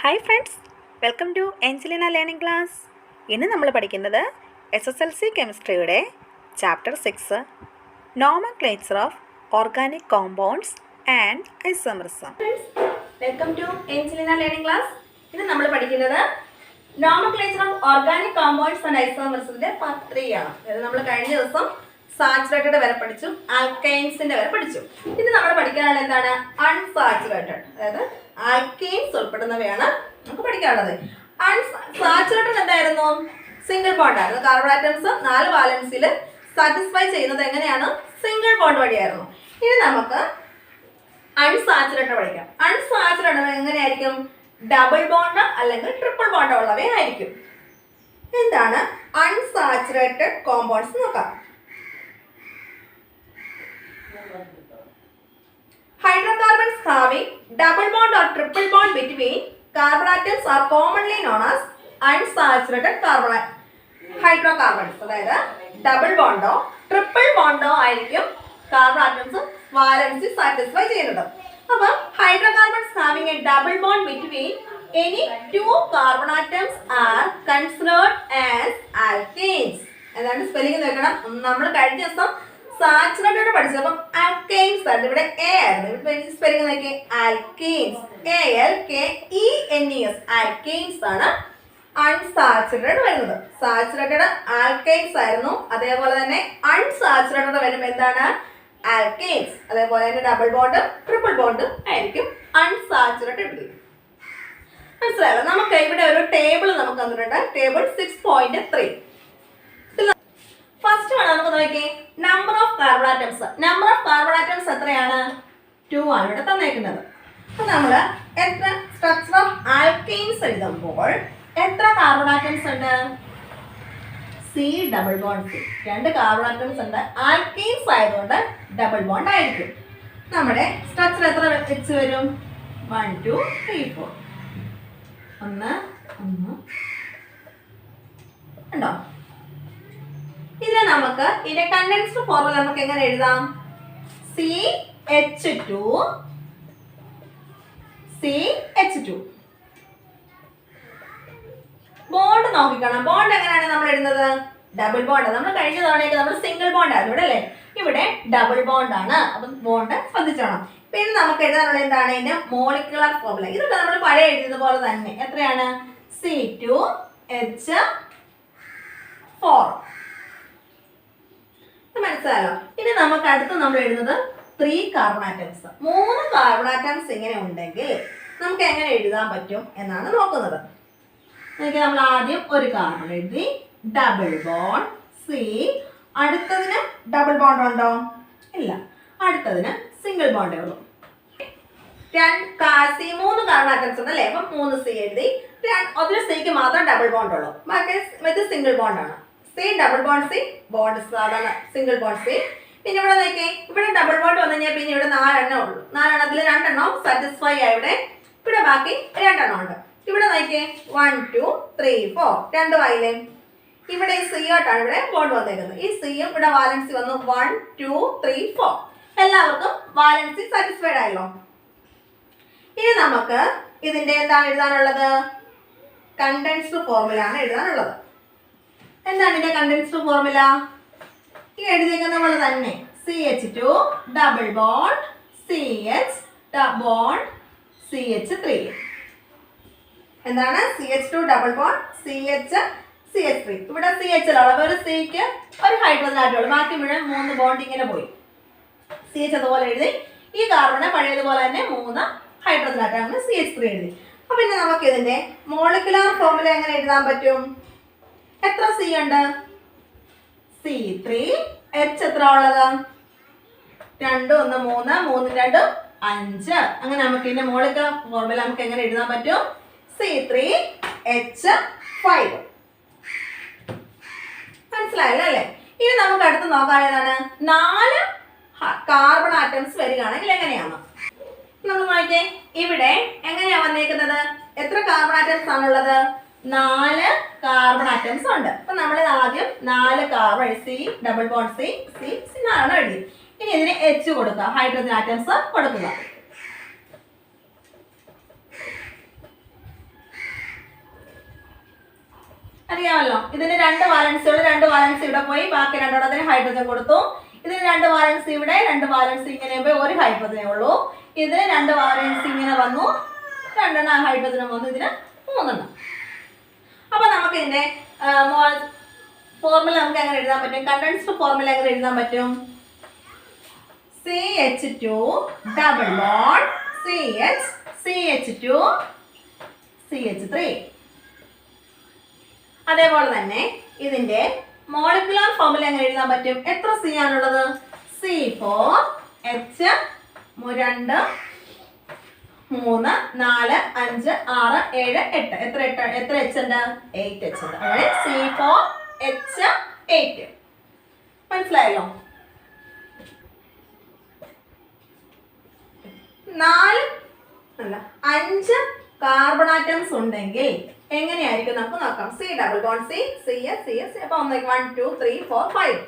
Hi friends, welcome to Angelina learning class. ഇന്ന് നമ്മൾ പഠിക്കുന്നത് SSLC കെമിസ്ട്രിയുടെ chapter 6 nomenclature of organic compounds and isomerism. Welcome to Angelina learning class. ഇന്ന് നമ്മൾ പഠിക്കുന്നത് nomenclature of organic compounds and ഐസോമറിസത്തിന്റെ part 3 ആണ്. അതായത് നമ്മൾ കഴിഞ്ഞ ദിവസം സാച്ചുറേറ്റഡ് വരെ പഠിച്ചു, ആൽക്കൈൻസിന്റെ വരെ പഠിച്ചു. ഇത് നമ്മൾ പഠിക്കാനുള്ള എന്താണ്? അൺസാച്ചുറേറ്റഡ്, അതായത് ആൽക്കൈൻസ് ഉൾപ്പെടുന്നവയാണ് നമുക്ക് പഠിക്കാനുള്ളത്. അൺസാച്ചുറേറ്റഡ് എന്തായിരുന്നു? സിംഗിൾ ബോണ്ട് ആയിരുന്നു. കാർബൺ ആറ്റംസ് 4 വാലൻസിൽ സാറ്റിസ്ഫൈ ചെയ്യുന്നത് എങ്ങനെയാണ്? സിംഗിൾ ബോണ്ട് വഴിയായിരുന്നു. ഇനി നമുക്ക് അൺസാച്ചുറേറ്റഡ് പഠിക്കാം. അൺസാച്ചുറേറ്റഡ് എങ്ങനെയായിരിക്കും? ഡബിൾ ബോണ്ട് അല്ലെങ്കിൽ ട്രിപ്പിൾ ബോണ്ട് ഉള്ളവയായിരിക്കും. എന്താണ് അൺസാച്ചുറേറ്റഡ് കോമ്പൗണ്ട്സ് നോക്കാം. Hydrocarbons having double bond or triple bond between carbon atoms are commonly known as unsaturated hydrocarbons. അതായത് ഡബിൾ ബോണ്ടോ ട്രിപ്പിൾ ബോണ്ടോ ആയിരിക്കും കാർബൺ ആറ്റംസ് വാലൻസി സാറ്റിസ്ഫൈ ചെയ്യുന്നത്. അപ്പം hydrocarbons having a double bond between any 2 carbon atoms are considered as alkanes. എന്താണ് spelling നോക്കണം. നമ്മൾ കഴിഞ്ഞ ദിവസം സാച്ചുറേറ്റഡ് പഠിച്ചത്. അപ്പം ആൽക്കെയ്ൻസ് ആണ്. ഇവിടെ എ ആയിരുന്നു. ഇവിടെ സ്പെല്ലിംഗ് നോക്കി, ആൽക്കെയ്ൻസ്, ALKENES, ആൽക്കെയ്ൻസ് ആണ് അൺസാച്ചുറേറ്റഡ് വരുന്നത്. സാച്ചുറേറ്റഡ് ആൽക്കെയ്ൻസ് ആയിരുന്നു. അതേപോലെ തന്നെ അൺസാച്ചുറേറ്റഡ് വരുമ്പോൾ എന്താണ്? ആൽക്കെയ്ൻസ്. അതേപോലെ തന്നെ ഡബിൾ ബോണ്ടും ട്രിപ്പിൾ ബോണ്ടും ആയിരിക്കും അൺസാച്ചുറേറ്റഡ്. മനസ്സിലായല്ലോ? നമുക്ക് ഇവിടെ ഒരു ടേബിൾ നമുക്ക് തന്നിട്ടുണ്ട്. ടേബിൾ 6.3. ഫസ്റ്റ് വേണം നമുക്ക് നോക്കി, number of carbon atoms. Number of carbon atoms എത്രയാണ്? 2 ആണ് ഇവിടെ തന്നേക്കുന്നത്. അപ്പൊ നമ്മൾ എത്ര സ്ട്രക്ചർ ഓഫ് ആൽക്കെയ്ൻസ് എഴുതുമ്പോൾ എത്ര കാർബൺ ആറ്റംസ് ഉണ്ട്? C double bond C. 2 carbon atoms ഉണ്ട്. ആൽക്കെയ്ൻസ് ആയതുകൊണ്ട് ഡബിൾ ബോണ്ട് ആയിരിക്കും. നമ്മുടെ സ്ട്രക്ചർ എത്ര വെച്ച് വരും? 1 2 3 4. 1 ഉണ്ടോ? ഇതിനെ നമുക്ക് ഇതിന്റെ കണ്ടൻസ്ഡ് ഫോർമുല നമുക്ക് എങ്ങനെ എഴുതാം? CH2 CH2. ബോണ്ട് നോക്കിക്കണം. ബോണ്ട് എങ്ങനെയാണ് നമ്മൾ എഴുതുന്നത്? Double bond. നമ്മൾ കഴിഞ്ഞ തവണയൊക്കെ നമ്മൾ സിംഗിൾ ബോണ്ട് ആയിരുന്നു ഇവിടെ, അല്ലേ? ഇവിടെ ഡബിൾ ബോണ്ട് ആണ്. അപ്പം ബോണ്ട് ശ്രദ്ധിച്ചോണം. പിന്നെ നമുക്ക് എഴുതാനുള്ള എന്താണ്? ഇതിന്റെ മോളിക്കുലർ ഫോർമുല. ഇതൊക്കെ നമ്മൾ പഴയ എഴുതിയത് പോലെ തന്നെ. എത്രയാണ്? C2H4. മനസ്സിലായോ? ഇനി നമുക്ക് അടുത്ത് നമ്മൾ എഴുതുന്നത് 3 കാർബൺ ആറ്റംസ്. 3 കാർബൺ ആറ്റംസ് ഇങ്ങനെ ഉണ്ടെങ്കിൽ നമുക്ക് എങ്ങനെ എഴുതാൻ പറ്റും എന്നാണ് നോക്കുന്നത്. നമ്മൾ ആദ്യം ഒരു കാർബൺ എഴുതി, ഡബിൾ ബോണ്ട് C. അടുത്തതിന് ഡബിൾ ബോണ്ട് ഉണ്ടോ? ഇല്ല. അടുത്തതിന് സിംഗിൾ ബോണ്ടേ ഉള്ളൂ. 3 കാർബൺ ആറ്റംസ് ഉണ്ട്, അല്ലേ? അപ്പം 3 C എഴുതി. ഒരു സിക്ക് മാത്രം ഡബിൾ ബോണ്ട് ഉള്ളൂ. ബാക്കി സിംഗിൾ ബോണ്ട് ആണ്. C double bond C, bond സാധാരണ സിംഗിൾ ബോണ്ട് C. പിന്നെ ഇവിടെ നോക്കിയേ, ഇവിടെ ഡബിൾ ബോണ്ട് വന്നു കഴിഞ്ഞാൽ പിന്നെ ഇവിടെ 4 എണ്ണം ഉള്ളൂ. 4 എണ്ണത്തിൽ 2 എണ്ണം സാറ്റിസ്ഫൈ ആയി. ഇവിടെ ബാക്കി 2 എണ്ണം ഉണ്ട്. ഇവിടെ നോക്കിയേ, 1 2 3 4 2 ആയില്ലേ? ഇവിടെ ഈ C ആയിട്ടാണ് ഇവിടെ ബോണ്ട് വന്നേക്കുന്നത്. ഈ സിയും ഇവിടെ വാലൻസി വന്നു 1 2 3 4. എല്ലാവർക്കും വാലൻസി സാറ്റിസ്ഫൈഡ് ആയല്ലോ. ഇനി നമുക്ക് ഇതിന്റെ എന്താണ് എഴുതാനുള്ളത്? കണ്ടൻസ്ഡ് ഫോർമുല ആണ് എഴുതാനുള്ളത്. എന്താണ് ഇതിന്റെ കണ്ടൻസ്ഡ് ഫോർമുല? ഈ എഴുതിയിരിക്കുന്ന പോലെ തന്നെ, CH2 double bond CH bond CH3. എന്താണ്? CH2 double bond CH3. ഇവിടെ CH ഒരു സിക്ക് ഒരു ഹൈഡ്രജൻ ആറ്റമുള്ളൂ. ബാക്കി ഇവിടെ 3 ബോണ്ട് ഇങ്ങനെ പോയി. CH അതുപോലെ എഴുതി. ഈ കാർബണ് പഴയതുപോലെ തന്നെ 3 ഹൈഡ്രജൻ ആറ്റം CH3 എഴുതി. അപ്പൊ പിന്നെ നമുക്ക് ഇതിന്റെ മോളിക്കുലർ ഫോർമുല എങ്ങനെ എഴുതാൻ പറ്റും? എത്ര C ഉണ്ട്? C3. H എത്ര ഉള്ളത്? 2 1 3 3 2 5. അങ്ങനെ നമുക്ക് ഇതിന്റെ മോളിക്കുലർ ഫോർമുല നമുക്ക് എങ്ങനെ എഴുതാൻ പറ്റും? C3H5. മനസ്സിലായല്ലോ, അല്ലേ? ഇനി നമുക്ക് അടുത്ത് നോക്കാൻ ഏതാണ്? 4 കാർബൺ ആറ്റംസ് വരികയാണെങ്കിൽ എങ്ങനെയാണ്? നമ്മൾ നോക്കിയേ, ഇവിടെ എങ്ങനെയാ വന്നേക്കുന്നത്? എത്ര കാർബൺ ആറ്റംസ് ആണുള്ളത്? 4 കാർബൺ ആറ്റംസ് ഉണ്ട്. അപ്പൊ നമ്മൾ ആദ്യം 4 carbon C double bond C 4 എഴുതി. ഇനി ഇതിന് H കൊടുക്കുക, ഹൈഡ്രജൻ ആറ്റംസ് കൊടുക്കുക. അറിയാമല്ലോ. ഇതിന് 2 വാലൻസികൾ, 2 വാലൻസ് ഇവിടെ പോയി, ബാക്കി രണ്ടെണ്ണത്തിന് ഹൈഡ്രജൻ കൊടുത്തു. ഇതിന് 2 വാലൻസ് ഇവിടെ, 2 വാലൻസ് ഇങ്ങനെ പോയി, ഒരു ഹൈഡ്രജനേ ഉള്ളൂ. ഇതിന് 2 വാലൻസ് ഇങ്ങനെ വന്നു, 2 ഹൈഡ്രജനും വന്നു, ഇതിന് 3. അപ്പൊ നമുക്ക് ഇതിന്റെ ഫോർമുല നമുക്ക് എങ്ങനെ എഴുതാൻ പറ്റും? കണ്ടൻസ്ഡ് ഫോർമുല എങ്ങനെ എഴുതാൻ പറ്റും? CH2 double bond CH2 CH3. അതേപോലെ തന്നെ ഇതിന്റെ മോളിക്കുലർ ഫോർമുല എങ്ങനെ എഴുതാൻ പറ്റും? എത്ര C ആണുള്ളത്? C4H 2 3 4 5 6 7 8. എത്ര H ഉണ്ട്? 8H ഉണ്ട്. അതായത് C4H8. മനസ്സിലായല്ലോ? 5 കാർബൺ ആറ്റംസ് ഉണ്ടെങ്കിൽ എങ്ങനെയായിരിക്കും നമുക്ക് നോക്കാം. C double bond C CS അപ്പൊ 1 2 3 4 5.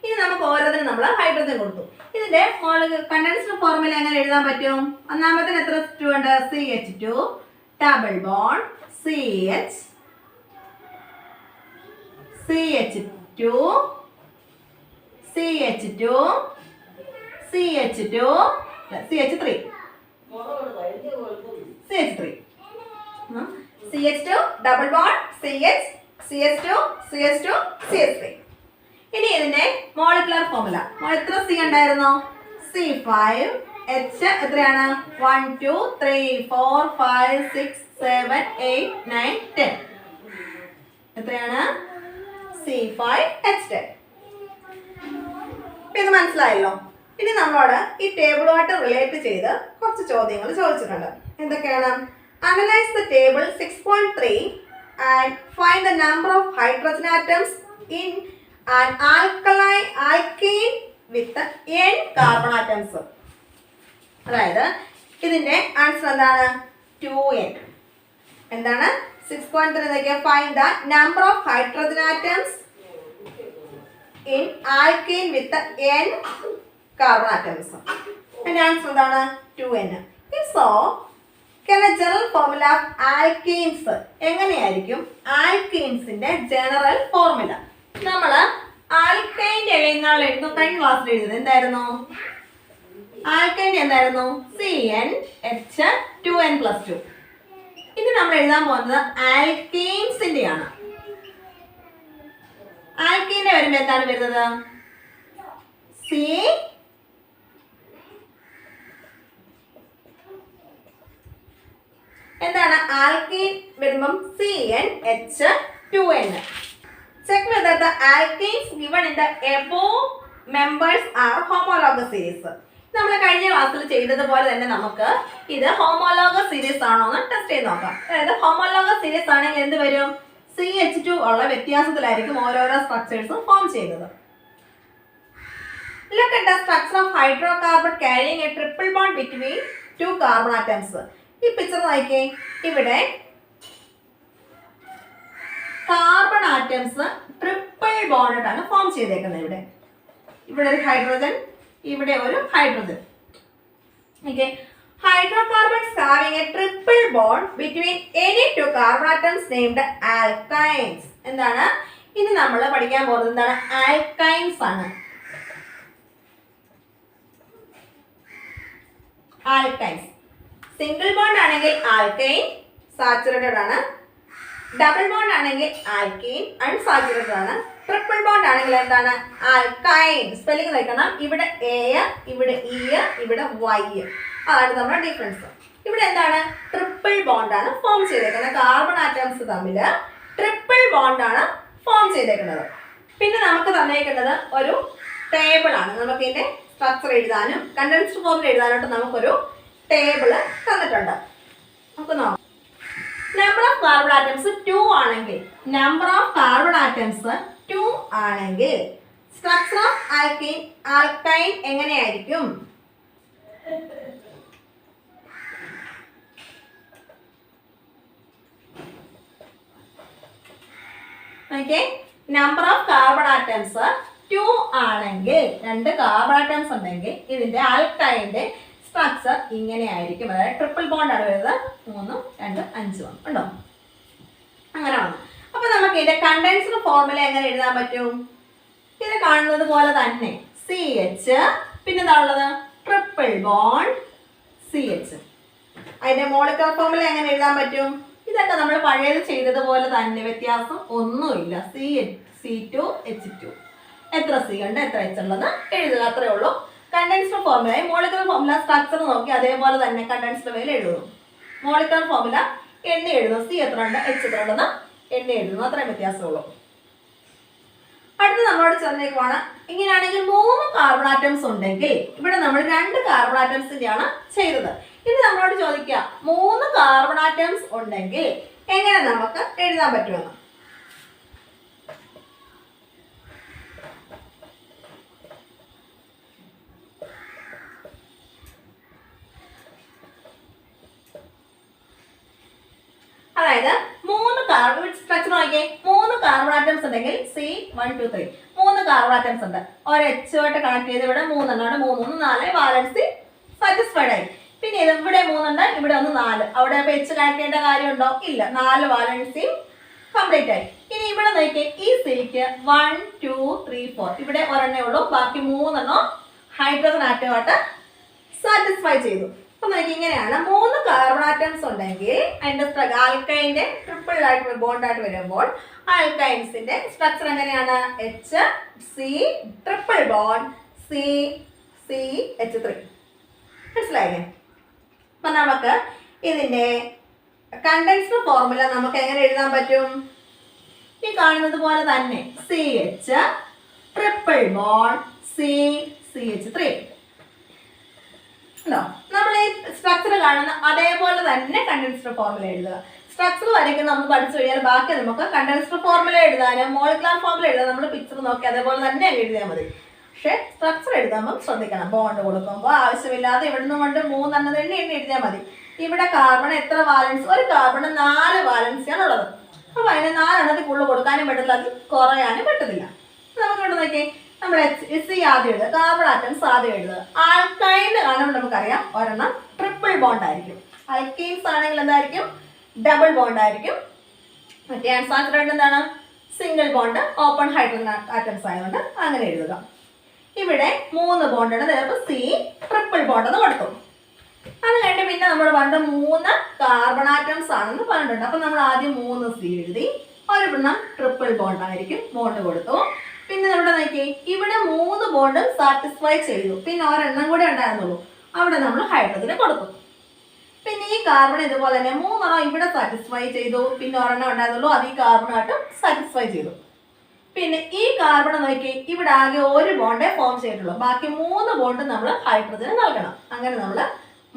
ഇനി നമുക്ക് ഓരോന്നിനും നമ്മൾ ഹൈഡ്രജൻ കൊടുത്തു. ഇതിന്റെ കണ്ടൻസ്ഡ് ഫോർമുല എങ്ങനെ എഴുതാൻ പറ്റും? ഒന്നാമത്തിന് എത്ര 2 ഉണ്ട്? CH2 double bond CH2 double bond CH2 ഇനി ഇതിന്റെ മോളിക്കുലർ ഫോർമുല എത്ര C ഉണ്ടായിരുന്നു? C5H എത്രയാണ്? 1 2 3 4 5 6 7 8 9 10. എത്രയാണ്? C5H10. ഇത് മനസ്സിലായല്ലോ. ഇനി നമ്മളോട് ഈ ടേബിളുമായിട്ട് റിലേറ്റ് ചെയ്ത് കുറച്ച് ചോദ്യങ്ങൾ ചോദിച്ചിട്ടുണ്ട്. എന്തൊക്കെയാണ്? Analyze the table 6.3 and find the number of hydrogen atoms in an alkane with n carbon atoms. അതായത് ഇതിന്റെ ആൻസർ എന്താണ്? 2n. എന്താണ്? 6.3 find the number of hydrogen atoms in alkane with n carbon atoms. അതിന്റെ answer എന്താണ്? 2n. If so, general formula of alkenes എങ്ങനെയായിരിക്കും? ആൽക്കീൻസിന്റെ general formula നമ്മൾ ആൽക്കൈൻ്റെ എഴുതുന്ന കഴിഞ്ഞ ക്ലാസ്സിൽ എഴുതുന്നത് എന്തായിരുന്നു? ആൽക്കൈൻ്റെ എന്തായിരുന്നു? CnH2n+2. ഇത് നമ്മൾ എഴുതാൻ പോകുന്നത് ആൽക്കീൻസിന്റെ ആണ്. ആൽക്കീന്റെ വരുമ്പോൾ എന്താണ് വരുന്നത്? എന്താണ് ആൽക്കീൻ വരുമ്പം? CnH2n. Check whether the alkenes given in the above members are homologous series. നമ്മൾ കഴിഞ്ഞ ക്ലാസ്സിൽ ചെയ്തതുപോലെ തന്നെ നമുക്ക് ഇത് ഹോമോലോഗസ് സീരീസ് ആണോ എന്ന് ടെസ്റ്റ് ചെയ്ത് നോക്കാം. അതായത് ഹോമോലോഗസ് സീരീസ് ആണെങ്കിൽ എന്ത് വരും? CH2 ഉള്ള വ്യത്യാസത്തിലായിരിക്കും ഓരോരോ സ്ട്രക്ചേഴ്സും ഫോം ചെയ്യുന്നത്. Look at the structure of hydrocarbon carrying a triple bond between 2 carbon atoms. ഈ പിക്ചർ നോക്കിയേ. ഇവിടെ കാർബൺ ആറ്റംസ് ട്രിപ്പിൾ ബോണ്ടാണ് ഫോം ചെയ്തേക്കുന്നത്. ഇവിടെ ഒരു ഹൈഡ്രോജൻ, ഇവിടെ ഒരു hydrogen. Okay, hydrocarbons having a triple bond between any 2 carbon atoms named alkynes. എന്താണ് ഇനി നമ്മൾ പഠിക്കാൻ പോകുന്നത്? എന്താണ്? ആൽക്കൈൻസ് ആണ്. ആൽക്കൈൻസ് സിംഗിൾ ബോണ്ട് ആണെങ്കിൽ ആൽക്കൈൻ സാച്ചുറേറ്റഡ് ആണ്. ഡബിൾ ബോണ്ട് ആണെങ്കിൽ ആൽക്കീൻ അൺസാച്ചുറേറ്റഡ് ആണ്. ട്രിപ്പിൾ ബോണ്ട് ആണെങ്കിൽ എന്താണ്? ആൽക്കൈൻ. സ്പെല്ലിംഗ് നോക്കണം. ഇവിടെ എ, ഇവിടെ ഇ, ഇവിടെ വൈ. അതാണ് നമ്മുടെ ഡിഫറൻസ്. ഇവിടെ എന്താണ്? ട്രിപ്പിൾ ബോണ്ട് ആണ് ഫോം ചെയ്തേക്കുന്നത്. കാർബൺ ആറ്റംസ് തമ്മിൽ ട്രിപ്പിൾ ബോണ്ട് ആണ് ഫോം ചെയ്തേക്കുന്നത്. പിന്നെ നമുക്ക് തന്നേക്കുന്നത് ഒരു ടേബിൾ ആണ്. നമുക്ക് ഇതിന്റെ സ്ട്രക്ചർ എഴുതാനും കണ്ടൻസ്ഡ് ഫോമിൽ എഴുതാനായിട്ട് നമുക്കൊരു ടേബിള് തന്നിട്ടുണ്ട്. നമുക്ക് നോക്കാം. നമ്പർ ഓഫ് കാർബൺ ആറ്റംസ് 2 ആണെങ്കിൽ സ്ട്രക്ചർ ഓഫ് ആൽക്കൈൻ എങ്ങനെയായിരിക്കും? Okay, number of carbon atoms 2 ആണെങ്കിൽ, 2 കാർബൺ ആറ്റംസ് ഉണ്ടെങ്കിൽ ഇതിന്റെ ആൽക്കൈൻ്റെ സ്ട്രക്ചർ ഇങ്ങനെയായിരിക്കും. അതായത് ട്രിപ്പിൾ ബോണ്ട് ആണ് വരുന്നത്. 3 2 5 ഉണ്ടോ? അങ്ങനെ വന്നു. അപ്പൊ നമുക്ക് നമുക്ക് ഇതിന്റെ കണ്ടൻസ്ഡ് ഫോർമുല എങ്ങനെ എഴുതാൻ പറ്റും? ഇത് കാണുന്നത് പോലെ തന്നെ CH, പിന്നെ എന്താ ഉള്ളത്? Triple bond CH. അതിന്റെ മോളിക്കുലർ ഫോർമുല എങ്ങനെ എഴുതാൻ പറ്റും? ഇതൊക്കെ നമ്മൾ പഴയത് ചെയ്തതുപോലെ തന്നെ, വ്യത്യാസം ഒന്നുമില്ല. C2H2. എത്ര C ഉണ്ട് എത്ര H ഉള്ളത് എഴുതുക, അത്രേ ഉള്ളൂ. Condensed formula, molecular formula structure നോക്കി അതേപോലെ തന്നെ കണ്ടൻസ്ഡ് വേയിൽ എഴുതുന്നു. മോളിക്കുലർ ഫോർമുല എണ്ണി എഴുതുന്നു, C എത്ര ഉണ്ട് H എത്ര ഉണ്ടെന്ന് എണ്ണി എഴുതുന്നു, അത്രയും വ്യത്യാസമുള്ളൂ. അടുത്ത് നമ്മളോട് ചേർന്നേക്കുവാണ്, ഇങ്ങനെയാണെങ്കിൽ 3 കാർബൺ ആറ്റംസ് ഉണ്ടെങ്കിൽ ഇവിടെ നമ്മൾ 2 കാർബൺ ആറ്റംസിന്റെയാണ് ചെയ്തത്. ഇനി നമ്മളോട് ചോദിക്കുക 3 കാർബൺ ആറ്റംസ് ഉണ്ടെങ്കിൽ എങ്ങനെ നമുക്ക് എഴുതാൻ പറ്റുമെന്ന്. അതായത് 3 കാർബൺ സ്ട്രക്ചർ നോക്കിയേ, 3 കാർബൺ ആറ്റംസ് ഉണ്ടെങ്കിൽ C1 2 3 3 കാർബൺ ആറ്റംസ് ഉണ്ട്. ഒരു H ആയിട്ട് കണക്ട് ചെയ്ത് ഇവിടെ 3 എണ്ണമാണ്, 3 1 4 വാലൻസി സാറ്റിസ്ഫൈഡ് ആയി. പിന്നെ ഇത് ഇവിടെ 3 ഉണ്ട്, ഇവിടെ 1 4, അവിടെ H കണക്ട് ചെയ്യേണ്ട കാര്യമുണ്ടോ? ഇല്ല, 4 വാലൻസിയും കംപ്ലീറ്റ് ആയി. ഇനി ഇവിടെ നോക്കിയേ, ഈ Cക്ക് 1 2 3 4 ഇവിടെ ഒരെണ്ണേ ഉള്ളൂ, ബാക്കി 3 എണ്ണം ഹൈഡ്രജൻ ആറ്റമായിട്ട് സാറ്റിസ്ഫൈ ചെയ്തു. അപ്പൊ നോക്കി ഇങ്ങനെയാണ് 3 കാർബൺ ആറ്റംസ് ഉണ്ടെങ്കിൽ അതിന്റെ ആൽക്കൈന്റെ ട്രിപ്പിൾ ആയിട്ട് ബോണ്ട് ആയിട്ട് വരുമ്പോൾ ആൽക്കൈൻസിന്റെ സ്ട്രക്ചർ എങ്ങനെയാണ്? HC triple bond CH3. മനസ്സിലായില്ലേ? അപ്പൊ നമുക്ക് ഇതിന്റെ കണ്ടൻസ്ഡ് ഫോർമുല നമുക്ക് എങ്ങനെ എഴുതാൻ പറ്റും? ഈ കാണുന്നത് പോലെ തന്നെ CH ട്രിപ്പിൾ ബോണ്ട് CH3. നമ്മൾ ഈ സ്ട്രക്ചർ കാണുന്ന അതേപോലെ തന്നെ കണ്ടൻസ്ഡ് ഫോർമുല എഴുതുക. സ്ട്രക്ചർ വരയ്ക്കുന്ന നമ്മൾ പഠിച്ചു കഴിഞ്ഞാൽ ബാക്കി നമുക്ക് കണ്ടൻസ്ഡ് ഫോർമുല എഴുതാനും മോളിക്കുലർ ഫോർമുല എഴുതാൻ നമ്മൾ പിക്ചർ നോക്കി അതേപോലെ തന്നെ എഴുതിയാൽ മതി. പക്ഷെ സ്ട്രക്ചർ എഴുതുമ്പോൾ ശ്രദ്ധിക്കണം, ബോണ്ട് കൊടുക്കുമ്പോൾ ആവശ്യമില്ലാതെ ഇവിടുന്ന് കൊണ്ട് 3 എണ്ണ എണ്ണി എഴുതിയാൽ മതി. ഇവിടെ കാർബൺ എത്ര വാലൻസ്? ഒരു കാർബണ് 4 വാലൻസിയാണ് ഉള്ളത്. അപ്പൊ അതിന് 4 എണ്ണത്തിൽ കൂടുതൽ കൊടുക്കാനും പറ്റില്ല, അത് കുറയാനും പറ്റത്തില്ല. നമുക്ക് ഇവിടെ നോക്കിയേ, നമ്മൾ C ആദ്യം എഴുതുക, കാർബൺ ആറ്റംസ് ആദ്യം എഴുതുക. ആൽക്കൈൻ കാണുമ്പോൾ നമുക്കറിയാം ഒരെണ്ണം ട്രിപ്പിൾ ബോണ്ട് ആയിരിക്കും. ആൽക്കൈൻസ് ആണെങ്കിൽ എന്തായിരിക്കും? ഡബിൾ ബോണ്ട് ആയിരിക്കും. മറ്റേ അൺസാച്ചുറേറ്റഡ് എന്താണ്? Single bond open hydrogen atoms ആയതുകൊണ്ട് അങ്ങനെ എഴുതുക. ഇവിടെ 3 ബോണ്ട് ഉണ്ട്, ചിലപ്പോൾ C ട്രിപ്പിൾ ബോണ്ട് എന്ന് കൊടുത്തു. അത് കഴിഞ്ഞിട്ട് പിന്നെ നമ്മൾ പറഞ്ഞ 3 കാർബൺ ആറ്റംസ് ആണെന്ന് പറഞ്ഞിട്ടുണ്ട്. അപ്പൊ നമ്മൾ ആദ്യം 3 C എഴുതി, ഒരെണ്ണം ട്രിപ്പിൾ ബോണ്ട് ആയിരിക്കും, ബോണ്ട് കൊടുത്തു. പിന്നെ നമ്മുടെ നോക്കി, ഇവിടെ 3 ബോണ്ട് സാറ്റിസ്ഫൈ ചെയ്തു, പിന്നെ ഒരെണ്ണം കൂടെ ഉണ്ടായിരുന്നുള്ളൂ, അവിടെ നമ്മൾ ഹൈഡ്രജന് കൊടുത്തു. പിന്നെ ഈ കാർബൺ ഇതുപോലെ തന്നെ 3 എണ്ണം ഇവിടെ സാറ്റിസ്ഫൈ ചെയ്തു, പിന്നെ ഒരെണ്ണം ഉണ്ടായിരുന്നുള്ളൂ, അത് ഈ കാർബണായിട്ട് സാറ്റിസ്ഫൈ ചെയ്തു. പിന്നെ ഈ കാർബൺ നോക്കി, ഇവിടെ ആകെ ഒരു ബോണ്ടേ ഫോം ചെയ്തിട്ടുള്ളൂ, ബാക്കി 3 ബോണ്ട് നമ്മൾ ഹൈഡ്രജന് നൽകണം. അങ്ങനെ നമ്മൾ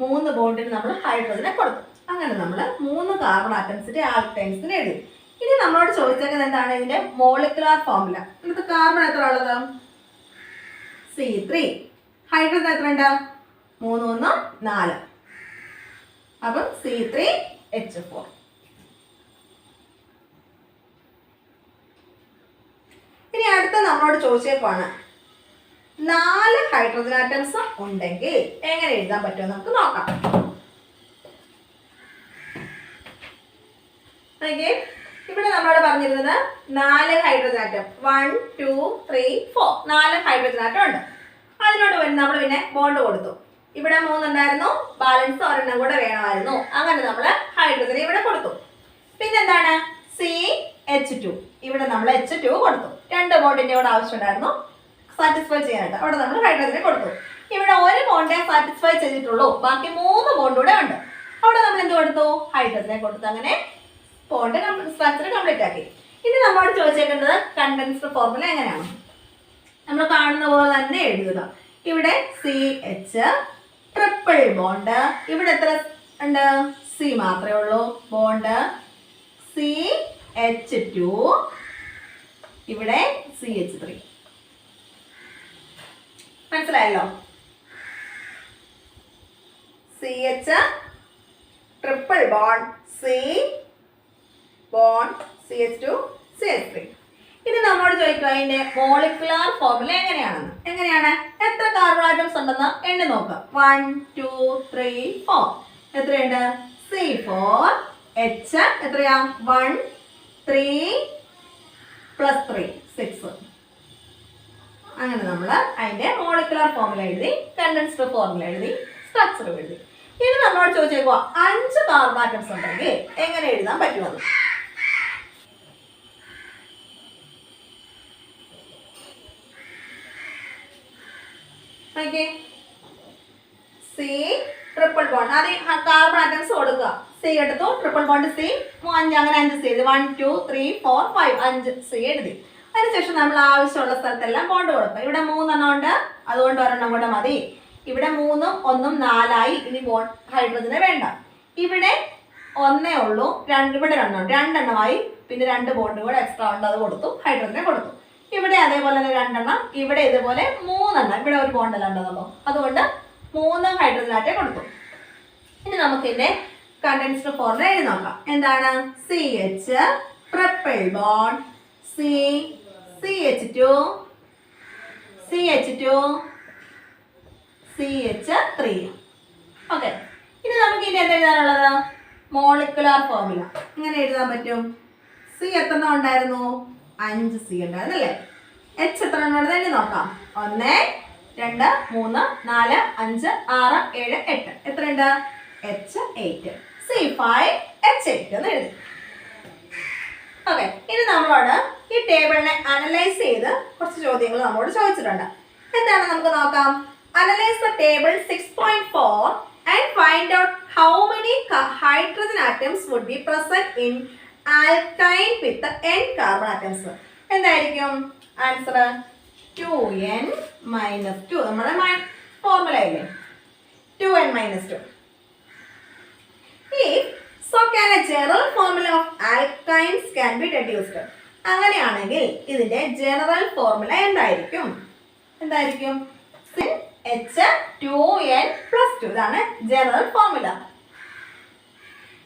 3 ബോണ്ടിന് നമ്മൾ ഹൈഡ്രജനെ കൊടുത്തു. അങ്ങനെ നമ്മൾ 3 കാർബൺ ആറ്റംസിന്റെ ആൽക്കൈൻസിന് എഴുതി. ഇനി നമ്മളോട് ചോദിച്ചേക്കുന്നത് എന്താണ്? ഇതിന്റെ മോളിക്കുലർ ഫോർമുല. ഇന്നത്തെ കാർബൺ എത്ര ഉള്ളത്? C3. ഹൈഡ്രജൻ എത്ര ഉണ്ട്? 3 1 4. അപ്പം C3H4. ഇനി അടുത്ത നമ്മളോട് ചോദിച്ചേക്കാണ് 4 ഹൈഡ്രജൻ ആറ്റംസ് ഉണ്ടെങ്കിൽ എങ്ങനെ എഴുതാൻ പറ്റുമോ നമുക്ക് നോക്കാം. ഇവിടെ നമ്മളോട് പറഞ്ഞിരുന്നത് 4 ഹൈഡ്രജൻ ആറ്റം, 1 2 3 4 4 ഹൈഡ്രജൻ ആറ്റം ഉണ്ട്. അതിനോട് നമ്മൾ പിന്നെ ബോണ്ട് കൊടുത്തു. ഇവിടെ 3 ഉണ്ടായിരുന്നു, ബാലൻസ് ഒരെണ്ണം കൂടെ വേണമായിരുന്നു. അങ്ങനെ നമ്മൾ ഹൈഡ്രജനെ ഇവിടെ കൊടുത്തു. പിന്നെന്താണ്? CH2. ഇവിടെ നമ്മൾ H2 കൊടുത്തു. 2 ബോണ്ടിന്റെ കൂടെ ആവശ്യമുണ്ടായിരുന്നു സാറ്റിസ്ഫൈ ചെയ്യാനായിട്ട്, അവിടെ നമ്മൾ ഹൈഡ്രജനെ കൊടുത്തു. ഇവിടെ ഒരു ബോണ്ടേ സാറ്റിസ്ഫൈ ചെയ്തിട്ടുള്ളൂ, ബാക്കി 3 ബോണ്ട് കൂടെ ഉണ്ട്, അവിടെ നമ്മൾ എന്ത് കൊടുത്തു? ഹൈഡ്രജനെ കൊടുത്തു. അങ്ങനെ ബോണ്ട് സ്ട്രക്ചർ കംപ്ലീറ്റ് ആക്കി. ഇനി നമ്മളോട് ചോദിച്ചേക്കേണ്ടത് കണ്ടൻസ്ഡ് ഫോർമുല എങ്ങനെയാണ്? നമ്മൾ കാണുന്ന പോലെ തന്നെ എഴുതുക. ഇവിടെ CH ട്രിപ്പിൾ ബോണ്ട്, ഇവിടെ എത്ര ഉണ്ട്? C മാത്രമേ ഉള്ളൂ, ബോണ്ട് CH2, ഇവിടെ CH3. മനസ്സിലായല്ലോ? CH triple bond C bond CH2 CH3. ഇനി നമ്മളോട് ചോദിക്കുക അതിന്റെ മോളിക്കുലർ ഫോർമുല എങ്ങനെയാണെന്ന്. എങ്ങനെയാണ്? എത്ര കാർബൺ ആറ്റംസ് ഉണ്ടെന്ന് എണ്ണി നോക്കാം. 1 2 3 4. എത്രയുണ്ട്? C4H എത്രയാ? 1 3 +3 6. അങ്ങനെ നമ്മൾ അതിൻ്റെ മോളിക്കുലർ ഫോർമുല എഴുതി, കണ്ടൻസ്ഡ് ഫോർമുല എഴുതി, സ്ട്രക്ചർ എഴുതി. ഇനി നമ്മളോട് ചോദിച്ചേക്കുക 5 കാർബൺ ആറ്റംസ് ഉണ്ടെങ്കിൽ എങ്ങനെ എഴുതാൻ പറ്റുമെന്ന്. ഓക്കെ, സി ട്രിപ്പിൾ ബോണ്ട്, അത് കാർബൺ ആറ്റംസ് കൊടുക്കുക. സി എടുത്തു, ട്രിപ്പിൾ ബോണ്ട് സി, 5 അങ്ങനെ 5 സി എഴുതി. 1 2 3 4 5 5 സി എഴുതി. അതിനുശേഷം നമ്മൾ ആവശ്യമുള്ള സ്ഥലത്തെല്ലാം ബോണ്ട് കൊടുക്കുക. ഇവിടെ 3 എണ്ണം ഉണ്ട്, അതുകൊണ്ട് ഒരെണ്ണം കൂടെ മതി. ഇവിടെ 3 1 4ആയി. ഇനി ബോണ്ട് ഹൈഡ്രജന് വേണ്ട. ഇവിടെ 1 ഉള്ളൂ, ഇവിടെ 2 എണ്ണമായി. പിന്നെ 2 ബോണ്ട് കൂടെ എക്സ്ട്രാ ഉണ്ട്, അത് കൊടുത്തു, ഹൈഡ്രജനെ കൊടുത്തു. ഇവിടെ അതേപോലെ തന്നെ 2 എണ്ണം, ഇവിടെ ഇതുപോലെ 3 എണ്ണം, ഇവിടെ ഒരു ബോണ്ട് അല്ല ഉണ്ടല്ലോ, അതുകൊണ്ട് 3 ഹൈഡ്രജനായിട്ടേ കൊടുത്തു. ഇനി നമുക്കിതിന്റെ കണ്ടൻസ്ഡ് ഫോർമുല എഴുതി നോക്കാം. എന്താണ്? CH triple bond C CH2 CH2 CH3. Okay, ഇനി നമുക്ക് ഇനി എന്താ എഴുതാനുള്ളത്? Molecular formula. ഇങ്ങനെ എഴുതാൻ പറ്റും. സി എത്ര എണ്ണം ഉണ്ടായിരുന്നു? 5 സി ഉണ്ടായിരുന്നു അല്ലേ? എച്ച് എത്ര എണ്ണം ഉണ്ടെന്ന് എഴുതി നോക്കാം. 1 2 3 4 5 6 7 8. എത്രയുണ്ട്? H8 C5 H8 എന്ന് എഴുതി. ഓക്കെ, ഇനി നമ്മളോട് ഈ ടേബിളിനെ അനലൈസ് ചെയ്ത് കുറച്ച് ചോദ്യങ്ങൾ നമ്മളോട് ചോദിച്ചിട്ടുണ്ട്. എന്താണ് നമുക്ക് നോക്കാം. Analyze the table 6.4 and find out how many hydrogen atoms would be present in alkyne with the n carbon atoms. എന്തായിരിക്കും ആൻസർ? 2n - 2. നമ്മുടെ ഫോർമുല ഇല്ലേ, 2n - 2. So can a general formula of alkynes can be deduced. അങ്ങനെയാണെങ്കിൽ ഇതിന്റെ general formula എന്തായിരിക്കും? H2n+2. ഇതാണ് general formula.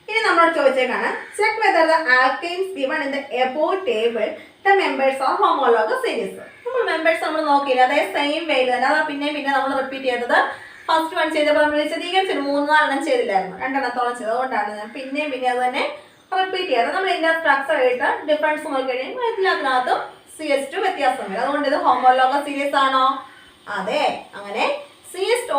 ഇനി നമ്മളോട് ചോദിച്ചേക്കാണ്, check whether the alkynes given in the above table the members of homologous series. നമ്മൾ members നമ്മൾ നോക്കിയില്ല, അതേ സെയിം വേയിൽ തന്നെ. അതാ പിന്നെ നമ്മൾ റിപ്പീറ്റ് ചെയ്തത്. ഫസ്റ്റ് വൺ ചെയ്തപ്പോൾ നമ്മൾ വിശദീകരിച്ചിട്ട് 3-4 ചെയ്തില്ലായിരുന്നു, 2 എണ്ണത്തോളം ചെയ്തത്. അതുകൊണ്ടാണ് ഞാൻ പിന്നെ അത് തന്നെ റിപ്പീറ്റ് ചെയ്തത്. നമ്മൾ ഇതിന്റെ സ്ട്രക്ചർ ആയിട്ട് ഡിഫറൻസ് നോക്കി കഴിയുമ്പോൾ എല്ലാത്തിനകത്തും CH2 വ്യത്യാസം വരും. അതുകൊണ്ട് ഇത് ഹോമോലോഗസ് സീരീസ് ആണോ? അതെ. അങ്ങനെ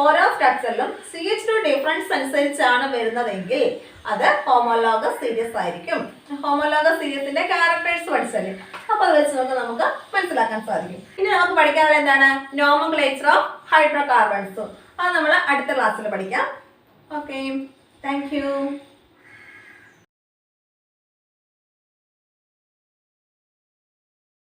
ഓരോ സ്ട്രക്ചറിലും CH2 ഡിഫറൻസ് അനുസരിച്ചാണ് വരുന്നതെങ്കിൽ അത് ഹോമോലോഗസ് സീരീസ് ആയിരിക്കും. ഹോമോലോഗസ് സീരീസിന്റെ ക്യാരക്ടേഴ്സ് പഠിച്ചല്ലേ, അപ്പോൾ അത് വെച്ച് നമുക്ക് മനസ്സിലാക്കാൻ സാധിക്കും. ഇനി നമുക്ക് പഠിക്കാനുള്ള എന്താണ്? Nomenclature of hydrocarbons. അത് നമ്മൾ അടുത്ത ക്ലാസ്സിൽ പഠിക്കാം. Okay, thank you.